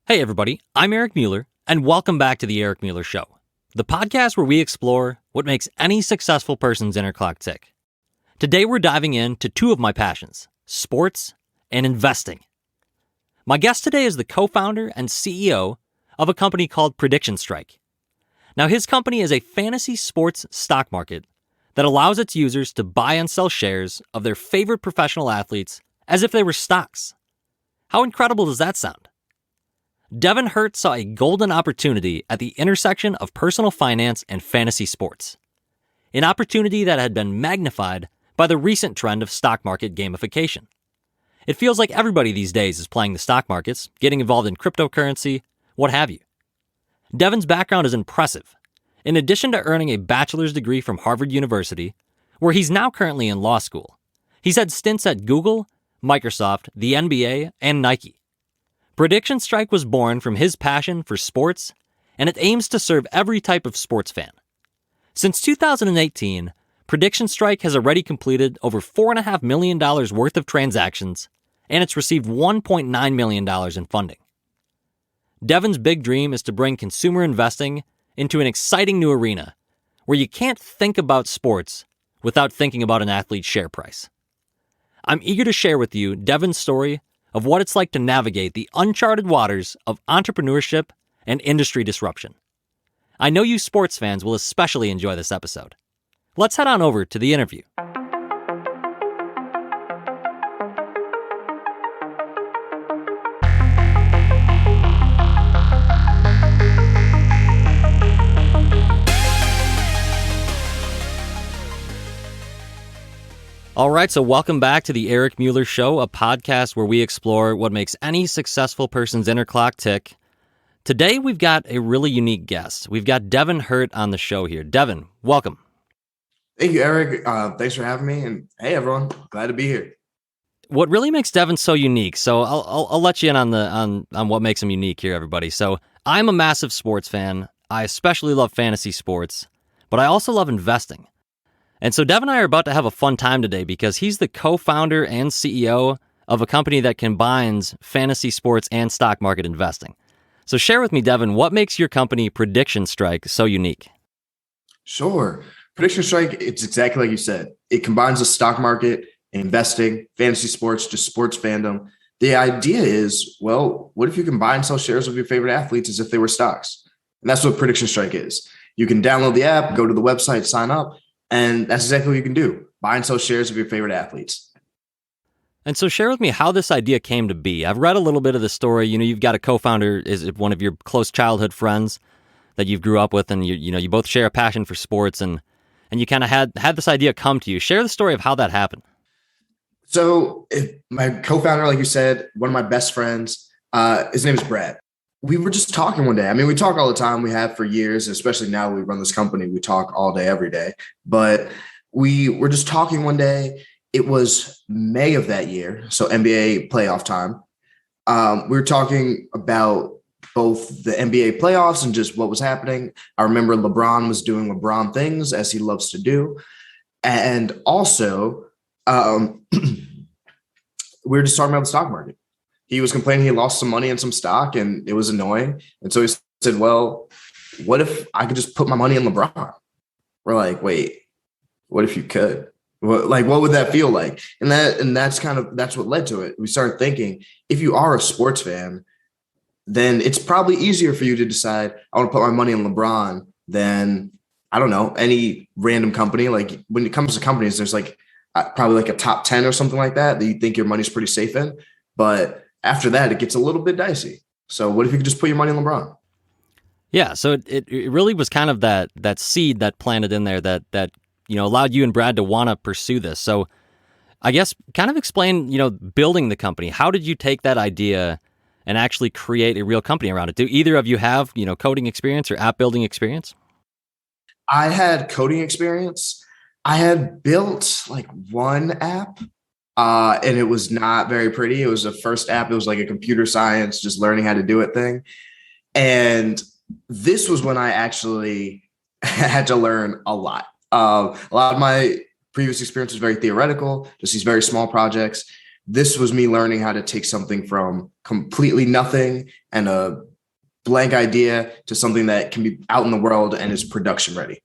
Hey everybody, I'm Eric Mueller, and welcome back to the Eric Mueller Show, the podcast where we explore what makes any successful person's inner clock tick. Today we're diving into two of my passions, sports and investing. My guest today is the co-founder and CEO of a company called PredictionStrike. Now his company is a fantasy sports stock market that allows its users to buy and sell shares of their favorite professional athletes as if they were stocks. How incredible does that sound? Deven Hurt saw a golden opportunity at the intersection of personal finance and fantasy sports. An opportunity that had been magnified by the recent trend of stock market gamification. It feels like everybody these days is playing the stock markets, getting involved in cryptocurrency, what have you. Deven's background is impressive. In addition to earning a bachelor's degree from Harvard University, where he's now currently in law school, he's had stints at Google, Microsoft, the NBA, and Nike. PredictionStrike was born from his passion for sports, and it aims to serve every type of sports fan. Since 2018, PredictionStrike has already completed over $4.5 million worth of transactions, and it's received $1.9 million in funding. Deven's big dream is to bring consumer investing into an exciting new arena where you can't think about sports without thinking about an athlete's share price. I'm eager to share with you Deven's story of what it's like to navigate the uncharted waters of entrepreneurship and industry disruption. I know you sports fans will especially enjoy this episode. Let's head on over to the interview. All right, so welcome back to the Eric Mueller Show, a podcast where we explore what makes any successful person's inner clock tick. Today, we've got a really unique guest. We've got Deven Hurt on the show here. Deven, welcome. Thank you, Eric. Thanks for having me. And hey, everyone, glad to be here. What really makes Deven so unique? So I'll let you in on what makes him unique here, everybody. So I'm a massive sports fan. I especially love fantasy sports, but I also love investing. And so Deven and I are about to have a fun time today because he's the co-founder and CEO of a company that combines fantasy sports and stock market investing. So share with me, Deven, what makes your company PredictionStrike so unique? Sure. PredictionStrike, it's exactly like you said. It combines the stock market, investing, fantasy sports, just sports fandom. The idea is, well, what if you can buy and sell shares of your favorite athletes as if they were stocks? And that's what PredictionStrike is. You can download the app, go to the website, sign up, and that's exactly what you can do. Buy and sell shares of your favorite athletes. And so share with me how this idea came to be. I've read a little bit of the story. You know, you've got a co-founder, is one of your close childhood friends that you grew up with, and you both share a passion for sports, and you kind of had this idea come to you. Share the story of how that happened. So my co-founder, like you said, one of my best friends, his name is Brad. We were just talking one day. I mean, we talk all the time. We have for years, especially now we run this company. We talk all day, every day. But we were just talking one day. It was May of that year, so NBA playoff time. We were talking about both the NBA playoffs and just what was happening. I remember LeBron was doing LeBron things, as he loves to do. And also, we were just talking about the stock market. He was complaining he lost some money in some stock and it was annoying. And so he said, well, what if I could just put my money in LeBron? We're like, wait, what if you could? What would that feel like? And that's what led to it. We started thinking, if you are a sports fan, then it's probably easier for you to decide, I want to put my money in LeBron than, I don't know, any random company. Like when it comes to companies, there's probably like a top 10 or something like that you think your money's pretty safe in. But after that, it gets a little bit dicey. So what if you could just put your money in LeBron? Yeah, so it really was kind of that seed that planted in there that allowed you and Brad to want to pursue this. So I guess kind of explain, building the company. How did you take that idea and actually create a real company around it? Do either of you have, coding experience or app building experience? I had coding experience. I had built one app. And it was not very pretty. It was the first app. It was like a computer science, just learning how to do it thing. And this was when I actually had to learn a lot. A lot of my previous experience was very theoretical, just these very small projects. this was me learning how to take something from completely nothing and a blank idea to something that can be out in the world and is production ready.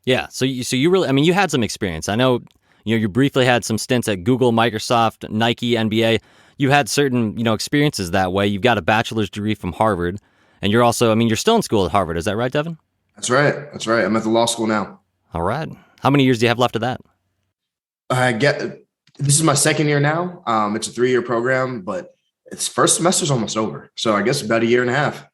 Yeah. So you really, I mean, you had some experience. I know, you briefly had some stints at Google, Microsoft, Nike, NBA. You had certain, experiences that way. You've got a bachelor's degree from Harvard, and you're also, I mean, you're still in school at Harvard. Is that right, Deven? That's right. That's right. I'm at the law school now. All right. How many years do you have left of that? This is my second year now. It's a 3-year program, but its first semester's almost over. So I guess about a year and a half.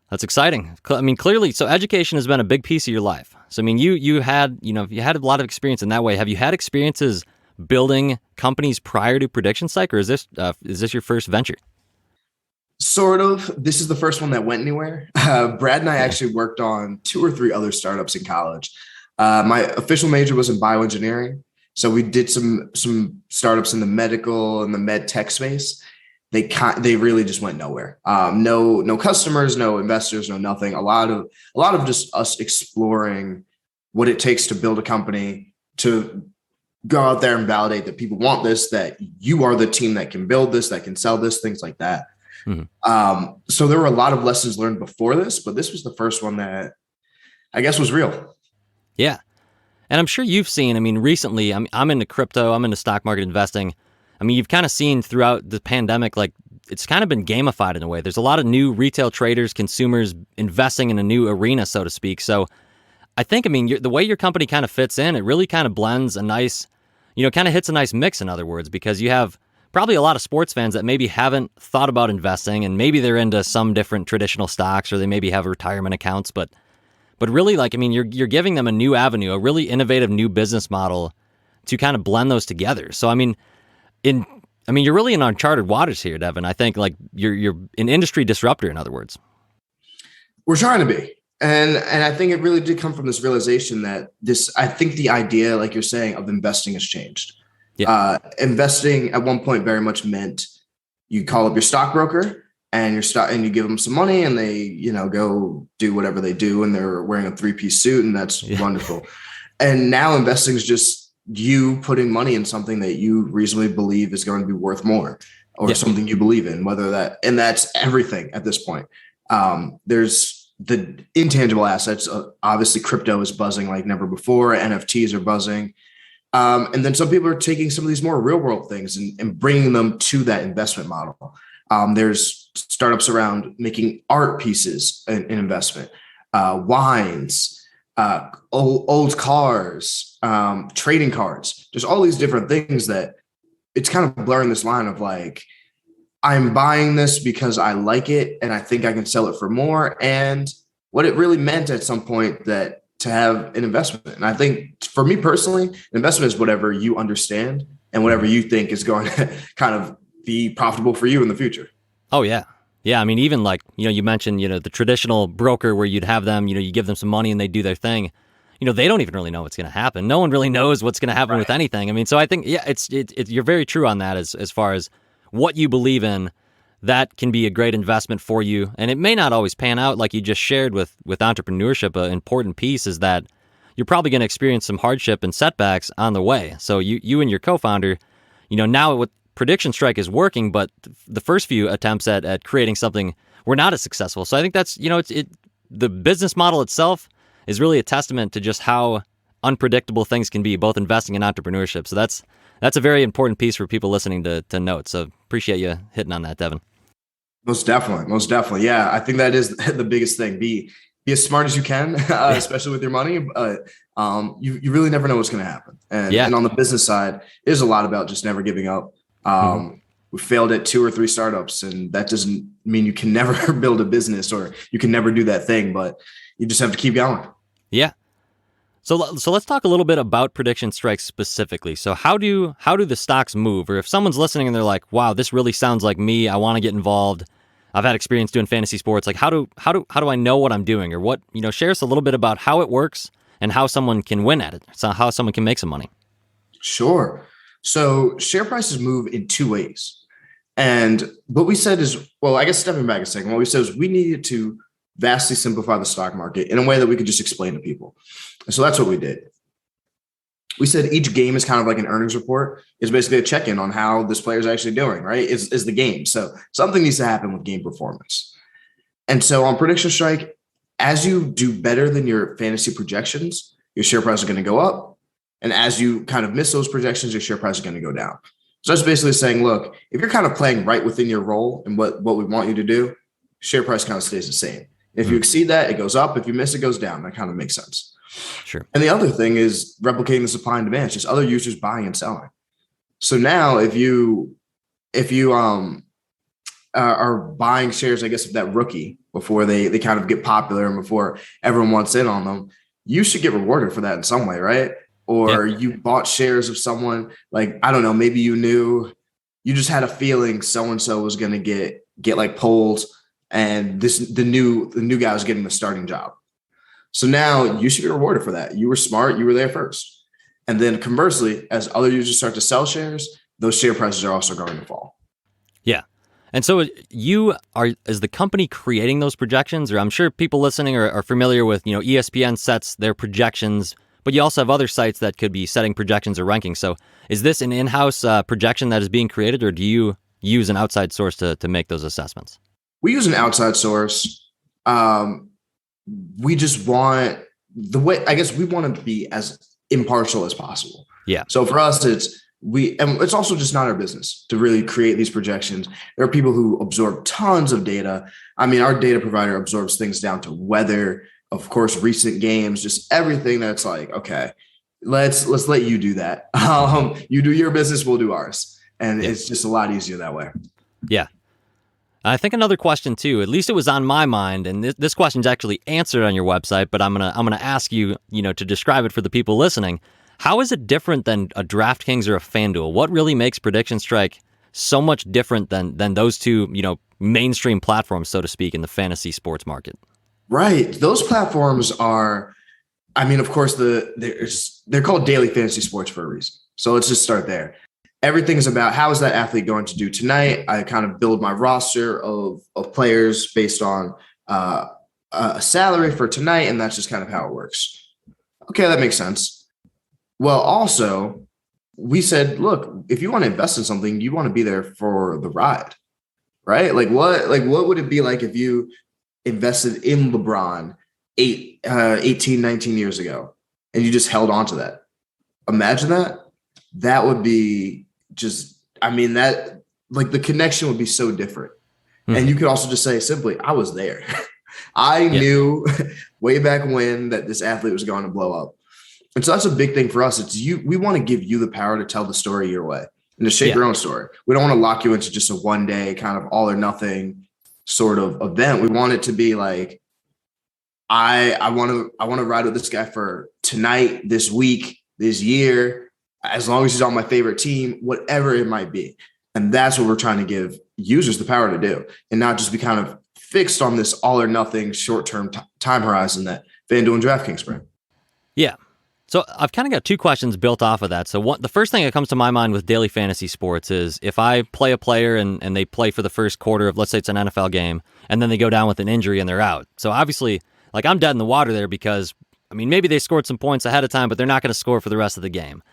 That's exciting. I mean, clearly, so education has been a big piece of your life. So, I mean, you had a lot of experience in that way. Have you had experiences building companies prior to PredictionStrike, or is this your first venture? Sort of. This is the first one that went anywhere. Brad and I actually worked on 2 or 3 other startups in college. My official major was in bioengineering. So we did some startups in the medical and the med tech space. They really just went nowhere. No customers, no investors, no nothing. A lot of just us exploring what it takes to build a company, to go out there and validate that people want this, that you are the team that can build this, that can sell this, things like that. Mm-hmm. So there were a lot of lessons learned before this, but this was the first one that I guess was real. Yeah. And I'm sure you've seen, I mean, recently, I'm into crypto, I'm into stock market investing. I mean, you've kind of seen throughout the pandemic, like it's kind of been gamified in a way. There's a lot of new retail traders, consumers investing in a new arena, so to speak. So I think, I mean, the way your company kind of fits in, it really kind of blends a nice, kind of hits a nice mix, in other words, because you have probably a lot of sports fans that maybe haven't thought about investing, and maybe they're into some different traditional stocks, or they maybe have retirement accounts, but really, like, I mean, you're giving them a new avenue, a really innovative new business model to kind of blend those together. So, I mean, you're really in uncharted waters here, Deven. I think like you're an industry disruptor, in other words. We're trying to be. And I think it really did come from this realization that I think the idea, like you're saying, of investing has changed. Yeah. Investing at one point very much meant you call up your stockbroker and you give them some money and they, go do whatever they do. And they're wearing a 3-piece suit, and that's wonderful. And now investing is just you putting money in something that you reasonably believe is going to be worth more, or something you believe in, and that's everything at this point. There's the intangible assets. Obviously crypto is buzzing like never before. NFTs are buzzing. And then some people are taking some of these more real world things and bringing them to that investment model. There's startups around making art pieces in investment, wines, old cars, trading cards. There's all these different things that it's kind of blurring this line of like, I'm buying this because I like it and I think I can sell it for more. And what it really meant at some point that to have an investment. And I think for me personally, an investment is whatever you understand and whatever you think is going to kind of be profitable for you in the future. Oh, yeah. Yeah. I mean, even like, you mentioned, the traditional broker where you'd have them, you give them some money and they do their thing. They don't even really know what's going to happen. No one really knows what's going to happen with anything. I mean, so I think, you're very true on that as far as what you believe in. That can be a great investment for you. And it may not always pan out like you just shared with entrepreneurship. An important piece is that you're probably going to experience some hardship and setbacks on the way. So you and your co-founder, now what PredictionStrike is working, but the first few attempts at creating something were not as successful. So I think that's, the business model itself is really a testament to just how unpredictable things can be, both investing and entrepreneurship. So that's a very important piece for people listening to note. So appreciate you hitting on that, Deven. Most definitely. Yeah, I think that is the biggest thing. Be as smart as you can, especially with your money. You really never know what's going to happen. And on the business side, it is a lot about just never giving up. We failed at 2 or 3 startups, and that doesn't mean you can never build a business or you can never do that thing, but you just have to keep going. Yeah. So let's talk a little bit about PredictionStrike specifically. So how do the stocks move? Or if someone's listening and they're like, wow, this really sounds like me, I want to get involved. I've had experience doing fantasy sports. Like how do I know what I'm doing, or what, share us a little bit about how it works and how someone can win at it. So how someone can make some money. Sure. So share prices move in 2 ways. And what we said is, well, I guess stepping back a second, what we said is we needed to vastly simplify the stock market in a way that we could just explain to people. And so that's what we did. We said each game is kind of like an earnings report. It's basically a check-in on how this player is actually doing, right? Is the game. So something needs to happen with game performance. And so on Prediction Strike, as you do better than your fantasy projections, your share price is going to go up. And as you kind of miss those projections, your share price is going to go down. So that's basically saying, look, if you're kind of playing right within your role and what we want you to do, share price kind of stays the same. If you exceed that, it goes up. If you miss, it goes down. That kind of makes sense. Sure. And the other thing is replicating the supply and demand. It's just other users buying and selling. So now if you are buying shares, I guess, of that rookie before they kind of get popular and before everyone wants in on them, you should get rewarded for that in some way, right? Or you bought shares of someone, like, I don't know, maybe you just had a feeling so-and-so was going to get like pulled, and the new guy was getting the starting job. So now you should be rewarded for that. You were smart. You were there first. And then conversely, as other users start to sell shares, those share prices are also going to fall. Yeah. And so is the company creating those projections? Or I'm sure people listening are familiar with, ESPN sets their projections, but you also have other sites that could be setting projections or rankings. So is this an in-house projection that is being created, or do you use an outside source to make those assessments? We use an outside source. We just want I guess we want to be as impartial as possible. Yeah. So for us, and it's also just not our business to really create these projections. There are people who absorb tons of data. I mean, our data provider absorbs things down to weather, of course, recent games, just everything that's like, okay, let's let you do that. You do your business, we'll do ours. And it's just a lot easier that way. Yeah. I think another question too, at least it was on my mind, and this question's actually answered on your website, but I'm gonna ask you, to describe it for the people listening. How is it different than a DraftKings or a FanDuel? What really makes PredictionStrike so much different than those two, mainstream platforms, so to speak, in the fantasy sports market? Right. Those platforms are, I mean, of course, they're called daily fantasy sports for a reason. So let's just start there. Everything is about how is that athlete going to do tonight. I kind of build my roster of players based on a salary for tonight, and that's just kind of how it works. Okay, that makes sense. Well, also, we said, look, if you want to invest in something, you want to be there for the ride, right? Like what would it be like if you invested in LeBron 18, 19 years ago, and you just held on to that? Imagine that. That would be that, like, the connection would be so different. Mm-hmm. And you could also just say simply, I was there. I knew way back when that this athlete was going to blow up. And so that's a big thing for us. We want to give you the power to tell the story your way and to shape your own story. We don't want to lock you into just a one day kind of all or nothing sort of event. We want it to be like, I want to ride with this guy for tonight, this week, this year, as long as he's on my favorite team, whatever it might be. And that's what we're trying to give users the power to do, and not just be kind of fixed on this all or nothing short-term time horizon that FanDuel and DraftKings bring. Yeah. So I've kind of got two questions built off of that. So the first thing that comes to my mind with daily fantasy sports is if I play a player and they play for the first quarter of, let's say it's an NFL game, and then they go down with an injury and they're out. So obviously, like, I'm dead in the water there because, I mean, maybe they scored some points ahead of time, but they're not going to score for the rest of the game.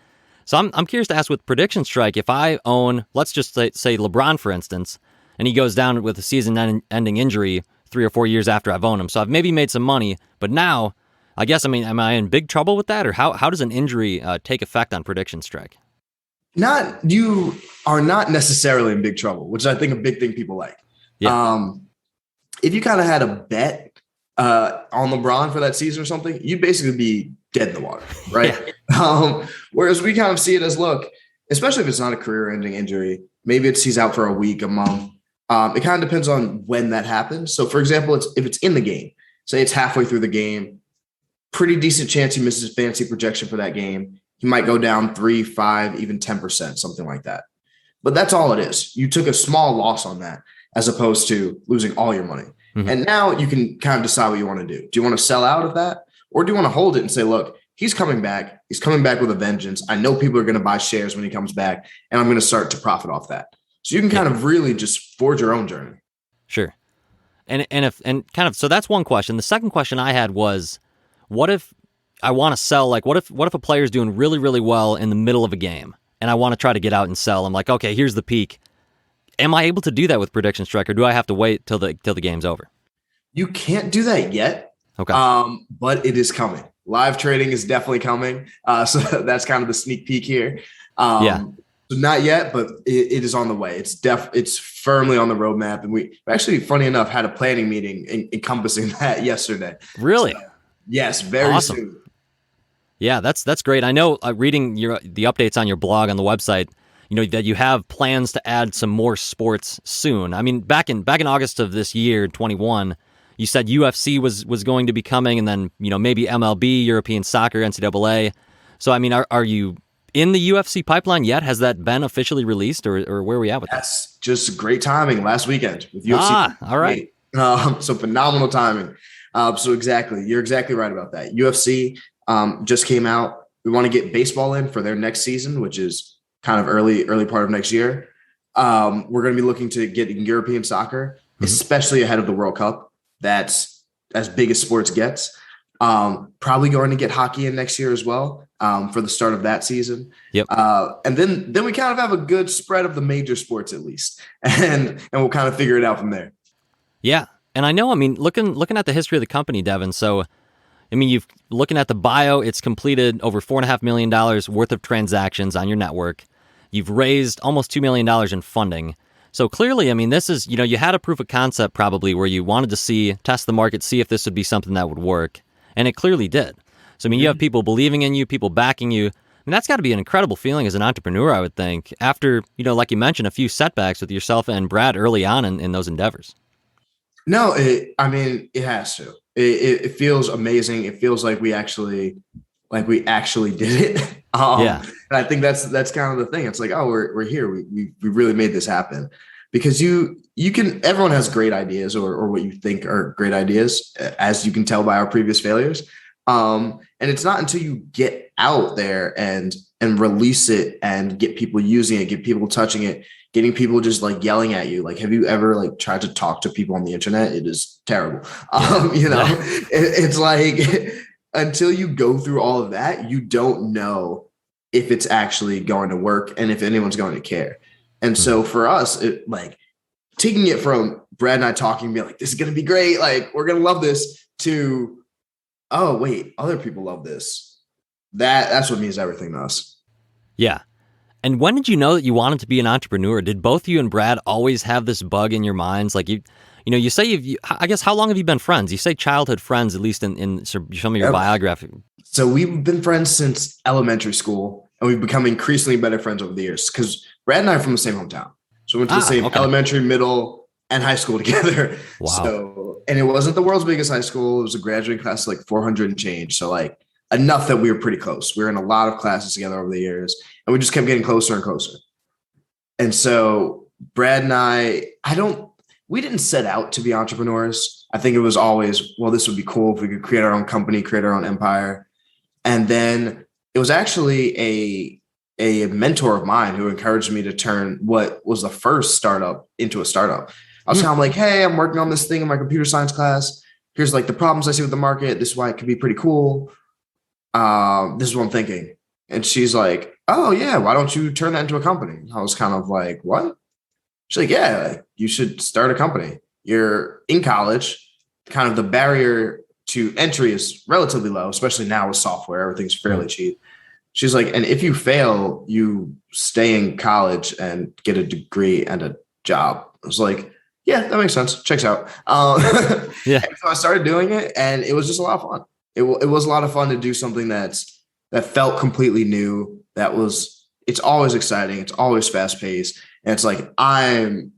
So I'm curious to ask with PredictionStrike, if I own, let's just say LeBron, for instance, and he goes down with a season-ending injury 3 or 4 years after I've owned him. So I've maybe made some money, but now, I guess, am I in big trouble with that? Or how does an injury take effect on PredictionStrike? You are not necessarily in big trouble, which I think a big thing people like. Yeah. If you kind of had a bet on LeBron for that season or something, you'd basically be dead in the water, right? Whereas we kind of see it as, look, especially if it's not a career-ending injury, maybe he's out for a week, a month. It kind of depends on when that happens. So, for example, if it's in the game, say it's halfway through the game, pretty decent chance he misses his fantasy projection for that game. He might go down 3, 5, even 10%, something like that. But that's all it is. You took a small loss on that as opposed to losing all your money. Mm-hmm. And now you can kind of decide what you want to do. Do you want to sell out of that? Or do you want to hold it and say, look, he's coming back. He's coming back with a vengeance. I know people are going to buy shares when he comes back, and I'm going to start to profit off that. So you can kind of really just forge your own journey. Sure. So that's one question. The second question I had was, what if I want to sell, like what if a player's doing really, really well in the middle of a game and I want to try to get out and sell? I'm like, okay, here's the peak. Am I able to do that with PredictionStrike, or do I have to wait till the game's over? You can't do that yet. Okay. But it is coming. Live trading is definitely coming. So that's kind of the sneak peek here. So not yet, but it is on the way. It's firmly on the roadmap. And we actually, funny enough, had a planning meeting encompassing that yesterday. Really? So, yes, very awesome. soon. Yeah, that's great. I know reading the updates on your blog on the website, that you have plans to add some more sports soon. I mean, back in August of this year, 21, you said UFC was going to be coming, and then maybe MLB, European Soccer, NCAA. So I mean, are you in the UFC pipeline yet? Has that been officially released, or where are we at with that? Yes, just great timing last weekend with UFC. All right. So phenomenal timing. So exactly, you're exactly right about that. UFC just came out. We want to get baseball in for their next season, which is kind of early part of next year. We're going to be looking to get European soccer, especially ahead of the World Cup. That's as big as sports gets. Probably going to get hockey in next year as well for the start of that season. Yep. And then we kind of have a good spread of the major sports at least, and we'll kind of figure it out from there. Yeah, and I know. I mean, looking at the history of the company, Deven. So, I mean, you've looking at the bio. It's completed over $4.5 million worth of transactions on your network. You've raised almost $2 million in funding. So clearly, I mean, this is, you had a proof of concept probably where you wanted to test the market, see if this would be something that would work. And it clearly did. So, I mean, you have people believing in you, people backing you. And that's got to be an incredible feeling as an entrepreneur, I would think, after, like you mentioned, a few setbacks with yourself and Brad early on in those endeavors. No, it has to. It feels amazing. It feels like we actually did it. Yeah. And I think that's kind of the thing. It's like, oh, we're here. We really made this happen, because everyone has great ideas or what you think are great ideas, as you can tell by our previous failures. And it's not until you get out there and release it and get people using it, get people touching it, getting people just like yelling at you. Like, have you ever like tried to talk to people on the internet? It is terrible. It's like, until you go through all of that, you don't know if it's actually going to work and if anyone's going to care. And so for us, taking it from Brad and I talking, being like, this is going to be great. Like, we're going to love this, to, oh, wait, other people love this. That's what means everything to us. Yeah. And when did you know that you wanted to be an entrepreneur? Did both you and Brad always have this bug in your minds? Like, you say I guess, how long have you been friends? You say childhood friends, at least in some of your biography. So we've been friends since elementary school, and we've become increasingly better friends over the years, because Brad and I are from the same hometown. So we went to the same elementary, middle, and high school together. Wow. So, and it wasn't the world's biggest high school. It was a graduating class of like 400 and change. So like enough that we were pretty close. We were in a lot of classes together over the years, and we just kept getting closer and closer. And so Brad and we didn't set out to be entrepreneurs. I think it was always, well, this would be cool if we could create our own company, create our own empire. And then it was actually a mentor of mine who encouraged me to turn what was the first startup into a startup. I was kind of like, hey, I'm working on this thing in my computer science class. Here's like the problems I see with the market. This is why it could be pretty cool. This is what I'm thinking. And she's like, oh yeah, why don't you turn that into a company? I was kind of like, what? She's like, yeah, you should start a company. You're in college. Kind of the barrier to entry is relatively low, especially now with software. Everything's fairly cheap. She's like, and if you fail, you stay in college and get a degree and a job. I was like, yeah, that makes sense. Checks out. Yeah. So I started doing it, and it was just a lot of fun. It was a lot of fun to do something that felt completely new. It's always exciting. It's always fast paced. And it's like, I'm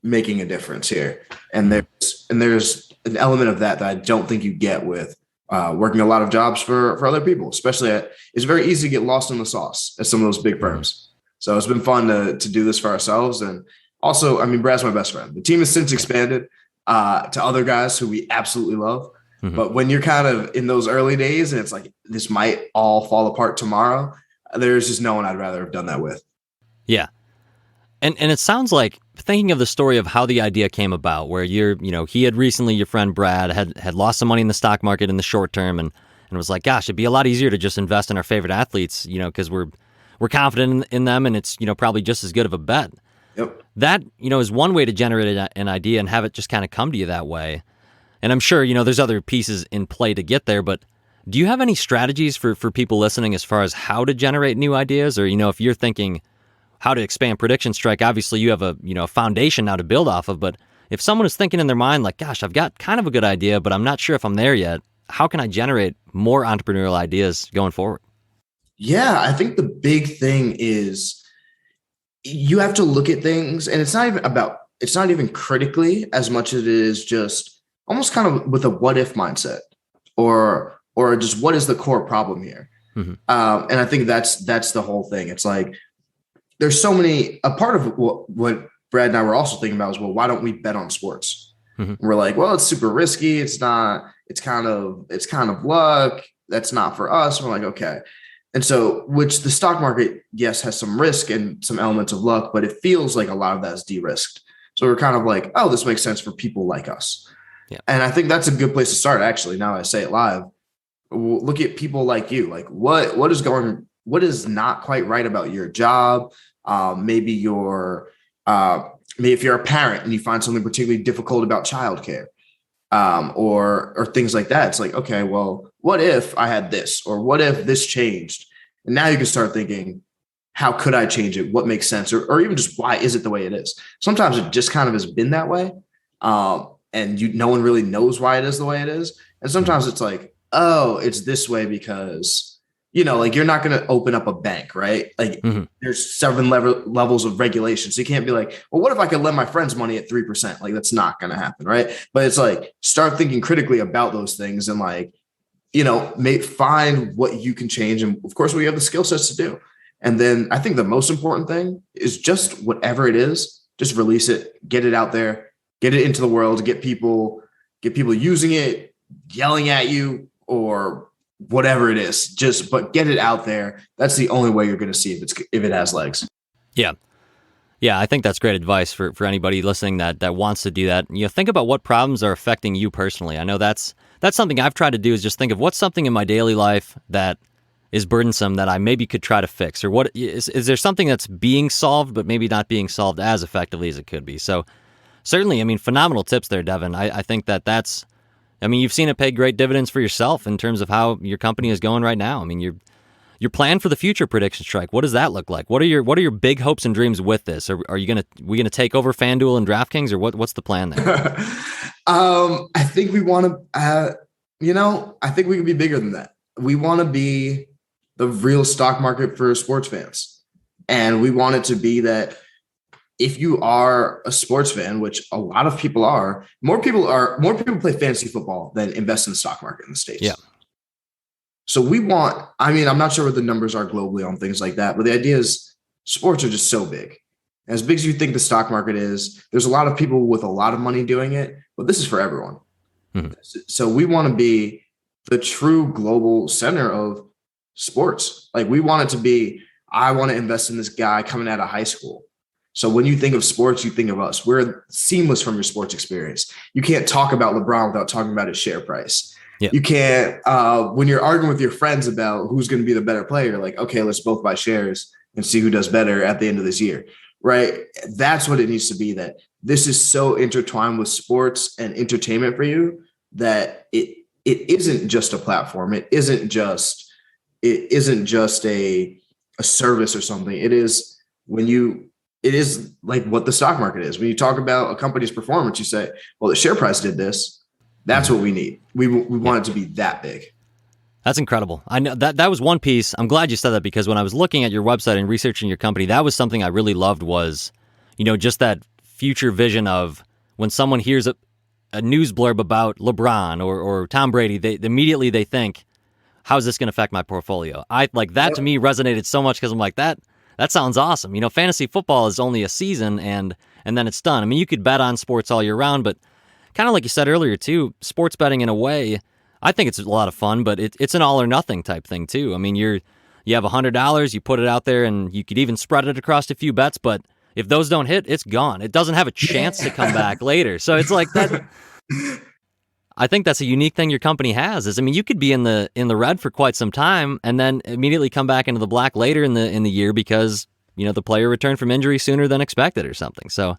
making a difference here. And there's an element of that I don't think you get with working a lot of jobs for other people, especially it's very easy to get lost in the sauce at some of those big firms. So it's been fun to do this for ourselves. And also, I mean, Brad's my best friend. The team has since expanded to other guys who we absolutely love. Mm-hmm. But when you're kind of in those early days and it's like, this might all fall apart tomorrow, there's just no one I'd rather have done that with. Yeah. And it sounds like, thinking of the story of how the idea came about, where he had recently, your friend Brad had lost some money in the stock market in the short term, and and was like, gosh, it'd be a lot easier to just invest in our favorite athletes, because we're confident in them, and it's, probably just as good of a bet. Yep. That, is one way to generate an idea and have it just kind of come to you that way. And I'm sure, there's other pieces in play to get there, but do you have any strategies for people listening as far as how to generate new ideas? Or, if you're thinking how to expand PredictionStrike, obviously you have a foundation now to build off of, but if someone is thinking in their mind like, gosh, I've got kind of a good idea, but I'm not sure if I'm there yet, how can I generate more entrepreneurial ideas going forward? Yeah, I think the big thing is you have to look at things, and it's not even critically as much as it is just almost kind of with a what if mindset, or just what is the core problem here. Mm-hmm. And I think that's the whole thing. It's like there's so many. A part of what Brad and I were also thinking about is, well, why don't we bet on sports? Mm-hmm. We're like, well, it's super risky. It's not. It's kind of luck. That's not for us. We're like, okay. And so, which the stock market, yes, has some risk and some elements of luck, but it feels like a lot of that is de-risked. So we're kind of like, oh, this makes sense for people like us. Yeah. And I think that's a good place to start, actually, now that I say it live. Look at people like you. Like what is not quite right about your job? Maybe if you're a parent and you find something particularly difficult about childcare, or things like that. It's like, okay, well, what if I had this, or what if this changed? And now you can start thinking, how could I change it? What makes sense? Or even just why is it the way it is? Sometimes it just kind of has been that way. And no one really knows why it is the way it is. And sometimes it's like, oh, it's this way because, like you're not going to open up a bank, right? Like there's 7 levels of regulation. So you can't be like, well, what if I could lend my friends money at 3%? Like that's not going to happen, right? But it's like, start thinking critically about those things and like, find what you can change. And of course we have the skill sets to do. And then I think the most important thing is just whatever it is, just release it, get it out there, get it into the world, get people using it, yelling at you or whatever it is, but get it out there. That's the only way you're going to see if it has legs. Yeah. Yeah. I think that's great advice for anybody listening that wants to do that. Think about what problems are affecting you personally. I know that's something I've tried to do, is just think of what's something in my daily life that is burdensome that I maybe could try to fix, or what is there something that's being solved, but maybe not being solved as effectively as it could be. So certainly, phenomenal tips there, Deven. I think that's, you've seen it pay great dividends for yourself in terms of how your company is going right now. Your plan for the future, PredictionStrike, what does that look like? What are your big hopes and dreams with this? Are we gonna take over FanDuel and DraftKings, or what's the plan there? I think we want to, I think we can be bigger than that. We want to be the real stock market for sports fans, and we want it to be that if you are a sports fan, which a lot of people are, more people play fantasy football than invest in the stock market in the States. Yeah. So I'm not sure what the numbers are globally on things like that, but the idea is sports are just so big. As big as you think the stock market is, there's a lot of people with a lot of money doing it, but this is for everyone. Mm-hmm. So we want to be the true global center of sports. Like we want it to be, I want to invest in this guy coming out of high school. So when you think of sports, you think of us. We're seamless from your sports experience. You can't talk about LeBron without talking about his share price. Yeah. You can't, when you're arguing with your friends about who's going to be the better player, like, okay, let's both buy shares and see who does better at the end of this year, right? That's what it needs to be, that this is so intertwined with sports and entertainment for you that it isn't just a platform. It isn't just a service or something. It is like what the stock market is. When you talk about a company's performance, you say, well, the share price did this. That's what we need. We want it to be that big. That's incredible. I know that was one piece. I'm glad you said that, because when I was looking at your website and researching your company, that was something I really loved, was, just that future vision of when someone hears a news blurb about LeBron or Tom Brady, they immediately think, how is this going to affect my portfolio? To me resonated so much, because I'm like, that sounds awesome. Fantasy football is only a season and then it's done. You could bet on sports all year round, but kind of like you said earlier too, sports betting in a way, I think it's a lot of fun, but it's an all or nothing type thing too. You have $100, you put it out there, and you could even spread it across a few bets, but if those don't hit, it's gone. It doesn't have a chance to come back later. So it's like that. I think that's a unique thing your company has is, I mean, you could be in the red for quite some time and then immediately come back into the black later in the year because, the player returned from injury sooner than expected or something. So,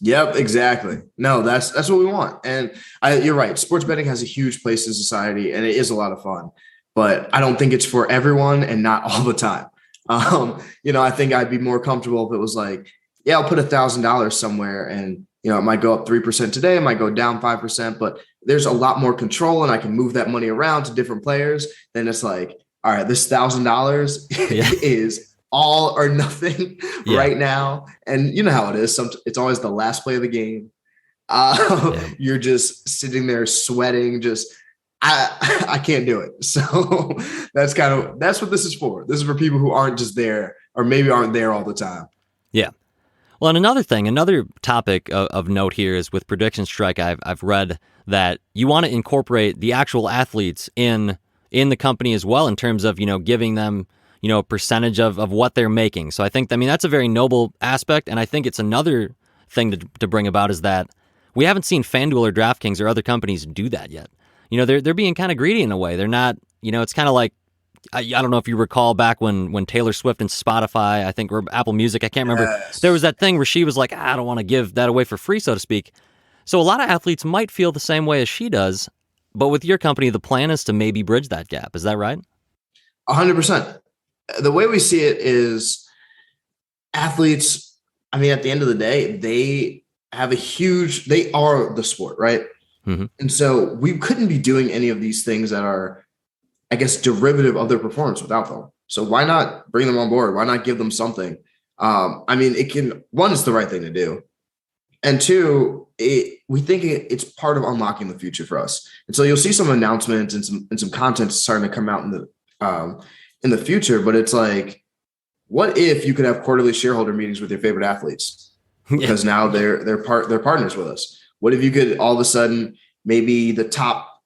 Yep, exactly. No, that's what we want. And you're right. Sports betting has a huge place in society and it is a lot of fun, but I don't think it's for everyone and not all the time. I think I'd be more comfortable if it was like, yeah, I'll put $1,000 somewhere and, it might go up 3% today, it might go down 5%, but there's a lot more control and I can move that money around to different players. Then it's like, all right, this $1,000 is all or nothing right now. And you know how it is. It's always the last play of the game. You're just sitting there sweating, I can't do it. So that's what this is for. This is for people who aren't just there or maybe aren't there all the time. Yeah. Well, and another topic of note here is with PredictionStrike, I've read that you want to incorporate the actual athletes in the company as well in terms of, giving them, a percentage of what they're making. So I think, that's a very noble aspect. And I think it's another thing to bring about is that we haven't seen FanDuel or DraftKings or other companies do that yet. They're being kind of greedy in a way. They're not, it's kind of like, I don't know if you recall back when Taylor Swift and Spotify, I think, or Apple Music, I can't remember. Yes. There was that thing where she was like, I don't want to give that away for free, so to speak. So a lot of athletes might feel the same way as she does, but with your company, the plan is to maybe bridge that gap. Is that right? 100%. The way we see it is athletes, at the end of the day, they are the sport, right? Mm-hmm. And so we couldn't be doing any of these things that are, I guess, derivative of their performance without them. So why not bring them on board? Why not give them something? It's the right thing to do. And two, we think it's part of unlocking the future for us. And so you'll see some announcements and some content starting to come out in the future, but it's like, what if you could have quarterly shareholder meetings with your favorite athletes? Because now they're partners with us. What if you could all of a sudden, maybe the top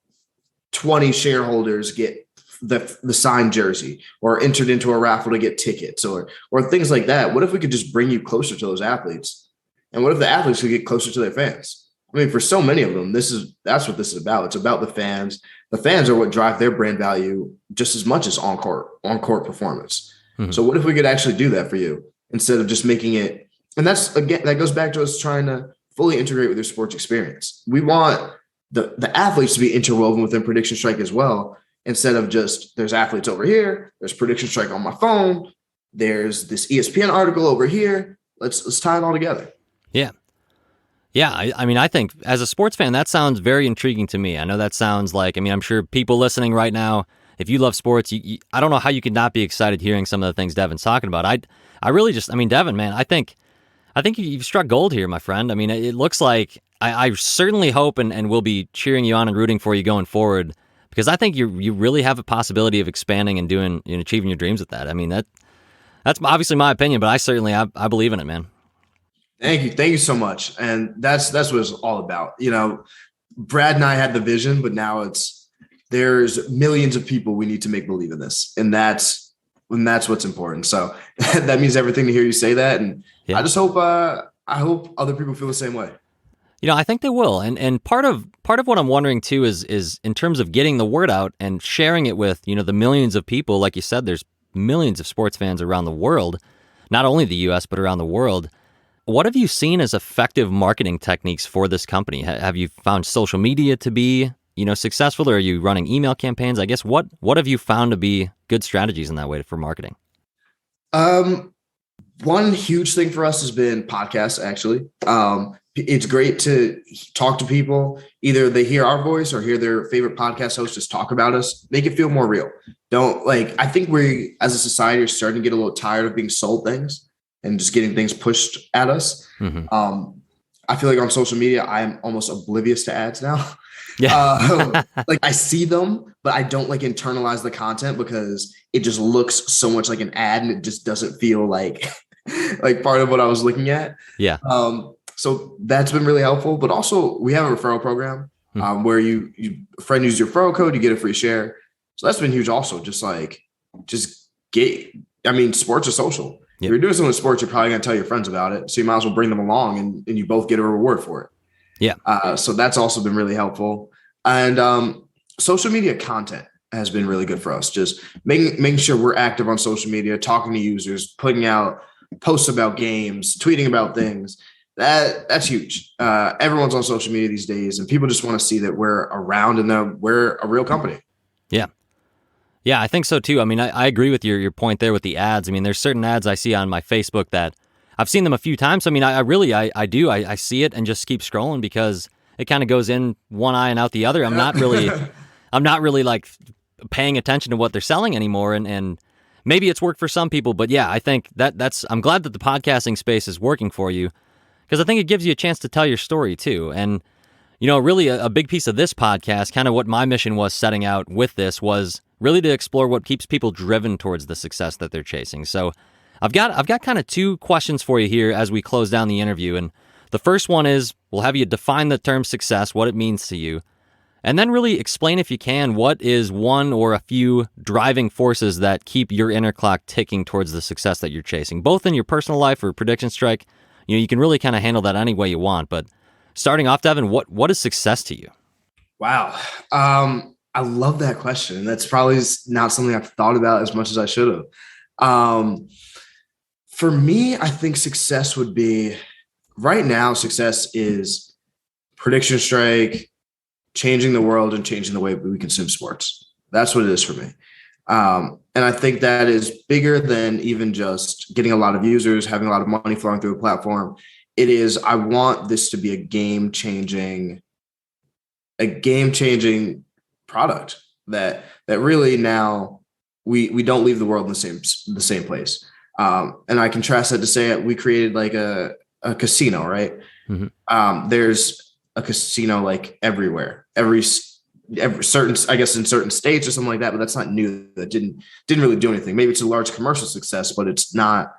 20 shareholders get the signed jersey or entered into a raffle to get tickets or things like that? What if we could just bring you closer to those athletes? And what if the athletes could get closer to their fans? For so many of them, that's what this is about. It's about the fans. The fans are what drive their brand value just as much as on-court performance. Mm-hmm. So what if we could actually do that for you instead of just making it? And that goes back to us trying to fully integrate with your sports experience. We want the athletes to be interwoven within PredictionStrike as well, instead of just there's athletes over here, there's PredictionStrike on my phone, there's this ESPN article over here. Let's tie it all together. Yeah. Yeah, I think as a sports fan, that sounds very intriguing to me. I know that sounds like, I'm sure people listening right now, if you love sports, I don't know how you could not be excited hearing some of the things Deven's talking about. I really just, Deven, man, I think you've struck gold here, my friend. It looks like I certainly hope and will be cheering you on and rooting for you going forward, because I think you really have a possibility of expanding and doing and achieving your dreams with that. That's obviously my opinion, but I believe in it, man. Thank you so much. And that's what it's all about. Brad and I had the vision, but now there's millions of people we need to make believe in this, and that's what's important. So that means everything to hear you say that, and I just hope I hope other people feel the same way. I think they will. And part of what I'm wondering too is in terms of getting the word out and sharing it with, the millions of people. Like you said, there's millions of sports fans around the world, not only the US, but around the world. What have you seen as effective marketing techniques for this company? Have you found social media to be, successful, or are you running email campaigns? I guess what have you found to be good strategies in that way for marketing? One huge thing for us has been podcasts, actually. It's great to talk to people. Either they hear our voice or hear their favorite podcast host just talk about us, make it feel more real. I think we as a society are starting to get a little tired of being sold things and just getting things pushed at us. Mm-hmm. I feel like on social media, I'm almost oblivious to ads now. Yeah. I see them, but I don't internalize the content because it just looks so much like an ad and it just doesn't feel like part of what I was looking at. Yeah. So that's been really helpful, but also we have a referral program where a friend uses your referral code, you get a free share. So that's been huge also. Sports are social. Yep. If you're doing something with sports, you're probably going to tell your friends about it. So you might as well bring them along and you both get a reward for it. Yeah. So that's also been really helpful. And social media content has been really good for us. Just making sure we're active on social media, talking to users, putting out posts about games, tweeting about things. That's huge. Everyone's on social media these days, and people just want to see that we're around and that we're a real company. Yeah. Yeah, I think so too. I mean, I agree with your point there with the ads. I mean, there's certain ads I see on my Facebook that I've seen them a few times. I mean, I really do. I see it and just keep scrolling because it kind of goes in one eye and out the other. I'm not really like paying attention to what they're selling anymore. And maybe it's worked for some people, but yeah, I think I'm glad that the podcasting space is working for you because I think it gives you a chance to tell your story too. And, really a big piece of this podcast, kind of what my mission was setting out with this was really to explore what keeps people driven towards the success that they're chasing. So I've got kind of two questions for you here as we close down the interview. And the first one is, we'll have you define the term success, what it means to you, and then really explain, if you can, what is one or a few driving forces that keep your inner clock ticking towards the success that you're chasing, both in your personal life or PredictionStrike. You can really kind of handle that any way you want. But starting off, Deven, what is success to you? Wow. I love that question. That's probably not something I've thought about as much as I should have. For me, I think success would be, right now, success is PredictionStrike, changing the world and changing the way we consume sports. That's what it is for me. And I think that is bigger than even just getting a lot of users, having a lot of money flowing through a platform. It is, I want this to be a game-changing product that really now we don't leave the world in the same place. And I contrast that to say we created like a casino, right? Mm-hmm. There's a casino like everywhere, every certain, I guess in certain states or something like that, but that's not new. That didn't really do anything. Maybe it's a large commercial success, but it's not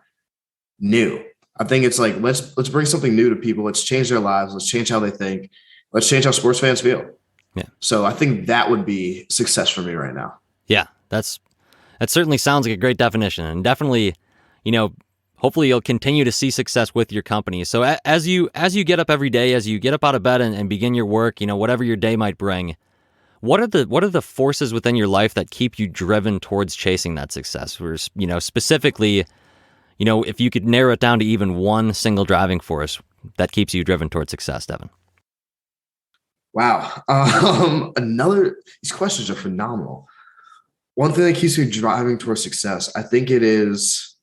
new. I think it's like, let's bring something new to people. Let's change their lives. Let's change how they think. Let's change how sports fans feel. Yeah. So I think that would be success for me right now. Yeah, that certainly sounds like a great definition, and definitely, hopefully you'll continue to see success with your company. So as you get up every day, as you get up out of bed and begin your work, whatever your day might bring, what are the forces within your life that keep you driven towards chasing that success? Or, specifically, if you could narrow it down to even one single driving force that keeps you driven towards success, Deven. Wow. These questions are phenomenal. One thing that keeps me driving towards success, I think it is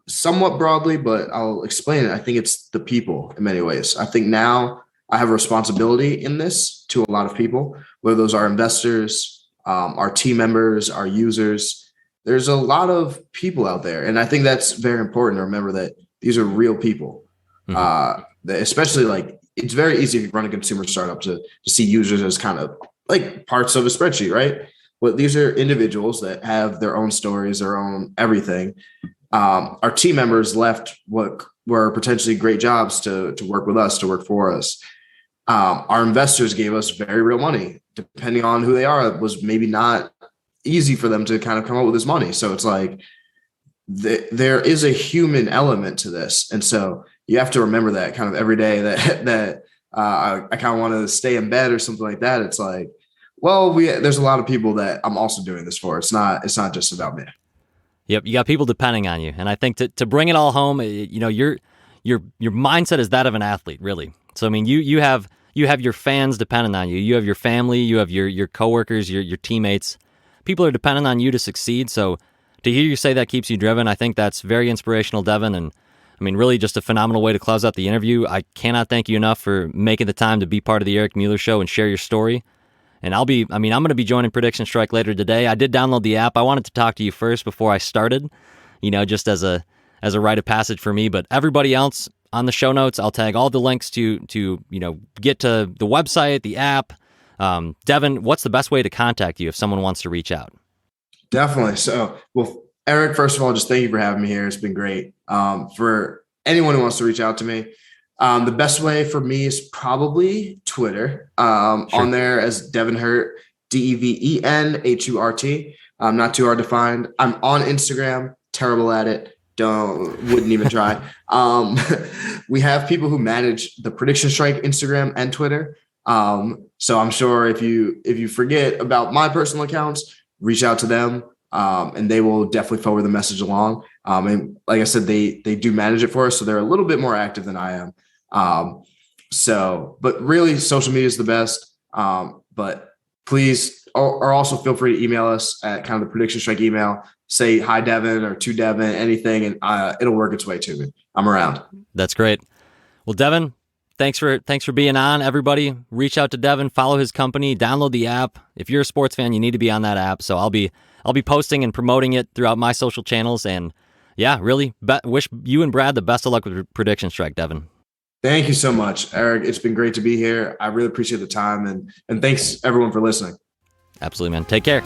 somewhat broadly, but I'll explain it. I think it's the people in many ways. I think now I have a responsibility in this to a lot of people, whether those are investors, our team members, our users. There's a lot of people out there. And I think that's very important to remember that these are real people. Mm-hmm. Especially like, it's very easy if you run a consumer startup to see users as kind of like parts of a spreadsheet, right? But these are individuals that have their own stories, their own everything. Our team members left what were potentially great jobs to work with us, to work for us. Our investors gave us very real money. Depending on who they are, it was maybe not easy for them to kind of come up with this money. So it's like there is a human element to this. And so you have to remember that kind of every day that I kind of want to stay in bed or something like that. It's like, well, there's a lot of people that I'm also doing this for. It's not just about me. Yep. You got people depending on you. And I think to bring it all home, your mindset is that of an athlete, really. So, I mean, you have your fans dependent on you. You have your family, you have your coworkers, your teammates. People are dependent on you to succeed. So to hear you say that keeps you driven, I think that's very inspirational, Deven. And I mean, really just a phenomenal way to close out the interview. I cannot thank you enough for making the time to be part of the Eric Mueller Show and share your story. And I'm going to be joining PredictionStrike later today. I did download the app. I wanted to talk to you first before I started, just as a rite of passage for me. But everybody else on the show notes, I'll tag all the links to get to the website, the app. Deven, what's the best way to contact you if someone wants to reach out? Definitely. So, well, Eric, first of all, just thank you for having me here. It's been great. For anyone who wants to reach out to me, the best way for me is probably Twitter. Sure. On there as Deven Hurt, DevenHurt. Not too hard to find. I'm on Instagram, terrible at it. wouldn't even try. We have people who manage the PredictionStrike Instagram and Twitter. So I'm sure if you forget about my personal accounts, reach out to them, and they will definitely forward the message along. And like I said, they do manage it for us, so they're a little bit more active than I am. But really, social media is the best. But please, or also feel free to email us at kind of the PredictionStrike email. Say hi, Deven, or to Deven, anything, and it'll work its way to me. I'm around. That's great. Well, Deven, thanks for being on. Everybody, reach out to Deven, follow his company, download the app. If you're a sports fan, you need to be on that app. So I'll be posting and promoting it throughout my social channels. And yeah, really wish you and Brad the best of luck with PredictionStrike, Deven. Thank you so much, Eric. It's been great to be here. I really appreciate the time, and thanks everyone for listening. Absolutely, man. Take care.